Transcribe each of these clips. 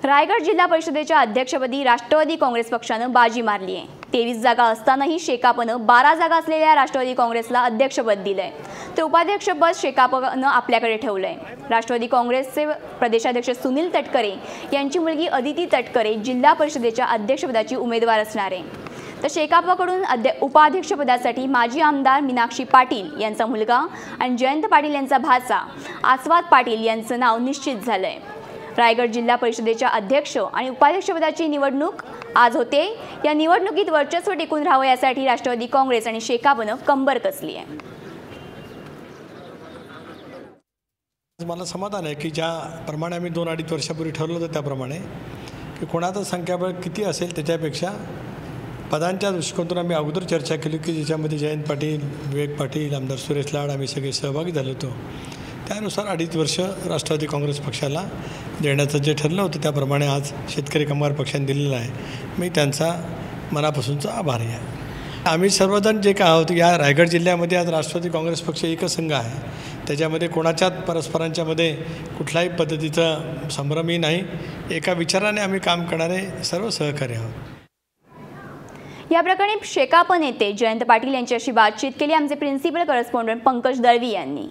रायगड जिल्हा परिषदेच्या अध्यक्षपदी राष्ट्रवादी काँग्रेस पक्षानं बाजी मारली आहे। 23 जागा असतानाही शेकापनं 12 जागा असलेल्या राष्ट्रवादी काँग्रेसला अध्यक्षपद दिलंय, तर उपाध्यक्षपद शेकापनं आपल्याकडे ठेवलंय। राष्ट्रवादी काँग्रेसचे प्रदेशाध्यक्ष सुनील तटकरे यांची मुलगी अदिती तटकरे जिल्हा परिषदेच्या अध्यक्षपदाची उमेदवार असणार आहे, तर शेकापकडून उपाध्यक्षपदासाठी माजी आमदार मीनाक्षी पाटील यांचा मुलगा आणि जयंत पाटील यांचा भाचा आस्वाद पाटील यांचं नाव निश्चित झालंय। रायगड जिल्हा परिषदेच्या अध्यक्ष आणि उपाध्यक्षपदाची निवडणूक आज होते। या निवडणुकीत वर्चस्व टिकून राहावं यासाठी राष्ट्रवादी काँग्रेस आणि शेकापनं कंबर कसली आहे। मला समाधान आहे की ज्याप्रमाणे आम्ही 2-2.5 वर्षापूर्वी ठरवलं होतं त्याप्रमाणे की कोणाचं संख्याबळ किती असेल त्याच्यापेक्षा पदांच्या दृष्टिकोनातून आम्ही अगोदर चर्चा केली की ज्याच्यामध्ये जयंत पाटील, विवेक पाटील, आमदार सुरेश लाड आम्ही सगळे सहभागी झालो होतो। त्यानुसार 2.5 वर्ष राष्ट्रवादी काँग्रेस पक्षाला देण्याचं जे ठरलं होतं त्याप्रमाणे आज शेतकरी कामगार पक्षाने दिलेलं आहे। मी त्यांचा मनापासूनचा आभारी आहे। आम्ही सर्वजण जे काय आहोत या रायगड जिल्ह्यामध्ये आज राष्ट्रवादी काँग्रेस पक्ष एकच संघ आहे, त्याच्यामध्ये कोणाच्याच परस्परांच्यामध्ये कुठल्याही पद्धतीचं संभ्रमही नाही। एका विचाराने आम्ही काम करणारे सर्व सहकारी आहोत। या प्रकरणी शेकाप नेते जयंत पाटील यांच्याशी बातचीत केली आमचे प्रिन्सिपल करस्पॉन्डंट पंकज दळवी यांनी।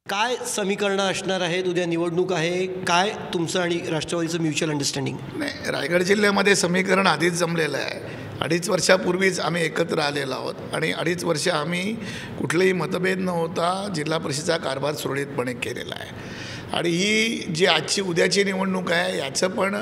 काय समीकरण असणार आहेत? उद्या निवडणूक आहे, काय तुमचं आणि राष्ट्रवादीचं म्युच्युअल अंडरस्टँडिंग? नाही, रायगड जिल्ह्यामध्ये समीकरण आधीच जमलेलं आहे। 2.5 वर्षापूर्वीच आम्ही एकत्र आलेलो आहोत आणि 2.5 वर्ष आम्ही कुठलेही मतभेद न होता जिल्हा परिषदेचा कारभार सुरळीतपणे केलेला आहे। आणि ही जी आजची उद्याची निवडणूक आहे याचं पण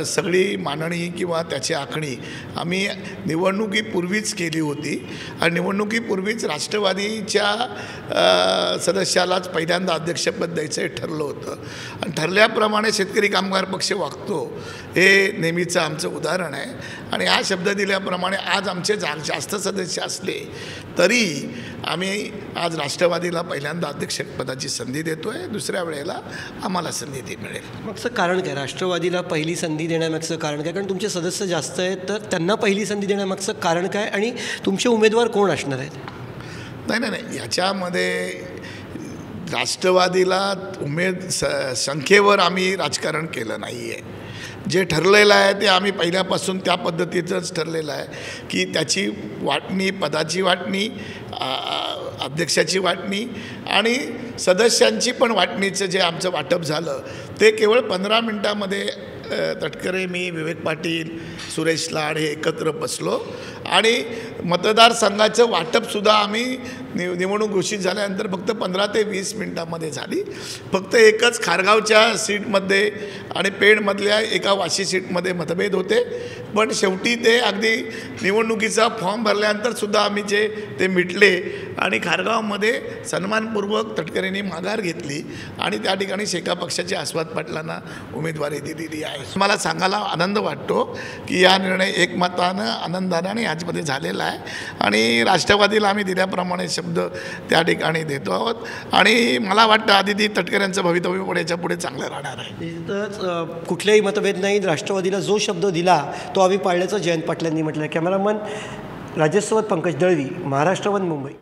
सगळी मांडणी किंवा त्याची आखणी आम्ही निवडणुकीपूर्वीच केली होती आणि निवडणुकीपूर्वीच राष्ट्रवादीच्या सदस्यालाच पहिल्यांदा अध्यक्षपद द्यायचं हे ठरलं होतं आणि ठरल्याप्रमाणे शेतकरी कामगार पक्ष वागतो हे नेहमीचं आमचं उदाहरण आहे। आणि हा शब्द दिल्याप्रमाणे आज आमचे जास्त सदस्य असले तरी आम्ही आज राष्ट्रवादीला पहिल्यांदा अध्यक्षपदाची संधी देतो आहे, दुसऱ्या वेळेला आम्हाला संधी मिळेल। मागचं कारण काय? राष्ट्रवादीला पहिली संधी देण्यामागचं कारण काय? कारण तुमचे सदस्य जास्त आहेत, तर त्यांना पहिली संधी देण्यामागचं कारण काय आणि तुमचे उमेदवार कोण असणार आहेत? नाही, याच्यामध्ये राष्ट्रवादीला संख्येवर आम्ही राजकारण केलं नाही आहे। जे ठरलेलं आहे ते आम्ही पहिल्यापासून त्या पद्धतीचंच ठरलेलं आहे की त्याची वाटणी, पदाची वाटणी, अध्यक्षाची वाटणी आणि सदस्यांची पण वाटणीचं जे आमचं वाटप झालं ते केवळ 15 मिनिटामध्ये तटकरे, मी, विवेक पाटील, सुरेश लाड हे एकत्र बसलो आणि मतदारसंघाचं वाटपसुद्धा आम्ही निवडणूक घोषित झाल्यानंतर फक्त 15 ते 20 मिनिटांमध्ये झाली। फक्त एकच खारगावच्या सीटमध्ये आणि पेडमधल्या एका वाशी सीटमध्ये मतभेद होते, पण शेवटी ते अगदी निवडणुकीचा फॉर्म भरल्यानंतरसुद्धा आम्ही ते मिटले आणि खारगावमध्ये सन्मानपूर्वक तटकरेंनी माघार घेतली आणि त्या ठिकाणी शेका पक्षाच्या आस्वाद पाटलांना उमेदवारी दिलेली आहे। मला सांगायला आनंद वाटतो की या निर्णय एकमतानं आनंदाने याच्यामध्ये झालेला आहे आणि राष्ट्रवादीला आम्ही दिल्याप्रमाणे शब्द त्या ठिकाणी देतो आहोत आणि मला वाटतं आदिती तटकरेंचं भवितव्य पुढेच्या पुढे चांगलं राहणार आहे। तर कुठलेही मतभेद नाही, राष्ट्रवादीला जो शब्द दिला तो आम्ही पाळल्याचं जयंत पाटलांनी म्हटलं। कॅमेरामन राजेश सोबत पंकज दळवी, महाराष्ट्र वन, मुंबई।